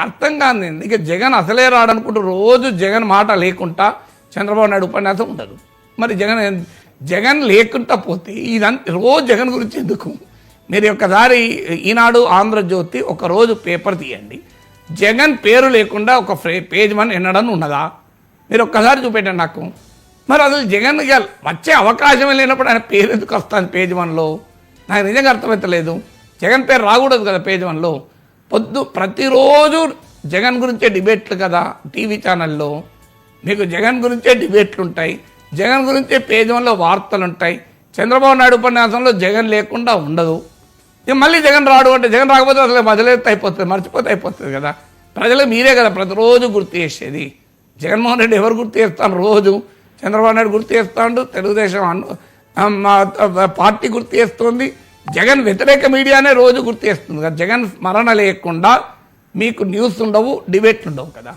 అర్థం కాదు. ఇక జగన్ అసలే రాడనుకుంటూ రోజు జగన్ మాట లేకుండా చంద్రబాబు నాయుడు ఉపన్యాసం ఉండదు. మరి జగన్ లేకుండా పోతే ఇదంతా రోజు జగన్ గురించి ఎందుకు? మీరు ఒక్కసారి ఈనాడు ఆంధ్రజ్యోతి ఒక రోజు పేపర్ తీయండి, జగన్ పేరు లేకుండా ఒక పేజ్ వన్ ఎన్నడని ఉన్నదా? మీరు ఒక్కసారి చూపెట్టండి నాకు. మరి అసలు జగన్ వచ్చే అవకాశమే లేనప్పుడు ఆయన పేరు ఎందుకు వస్తుంది పేజ్ వన్లో? నాకు నిజంగా అర్థమవుతలేదు. జగన్ పేరు రాకూడదు కదా పేజ్ వన్లో. ప్రతిరోజు జగన్ గురించే డిబేట్లు కదా టీవీ ఛానల్లో. మీకు జగన్ గురించే డిబేట్లు ఉంటాయి, జగన్ గురించే పేజ్ వన్లో వార్తలు ఉంటాయి. చంద్రబాబు నాయుడు ఉపన్యాసంలో జగన్ లేకుండా ఉండదు. ఇక మళ్ళీ జగన్ రాడు అంటే జగన్ రాకపోతే అసలు మొదలెత్తి అయిపోతుంది, మర్చిపోతే అయిపోతుంది కదా. ప్రజలకు మీరే కదా ప్రతిరోజు గుర్తు చేసేది. జగన్మోహన్ రెడ్డి ఎవరు గుర్తు చేస్తాను? రోజు చంద్రబాబు నాయుడు గుర్తు చేస్తాడు, తెలుగుదేశం పార్టీ గుర్తు చేస్తుంది, జగన్ వ్యతిరేక మీడియానే రోజు గుర్తు చేస్తుంది కదా. జగన్ స్మరణ లేకుండా మీకు న్యూస్ ఉండవు, డిబేట్లు ఉండవు కదా.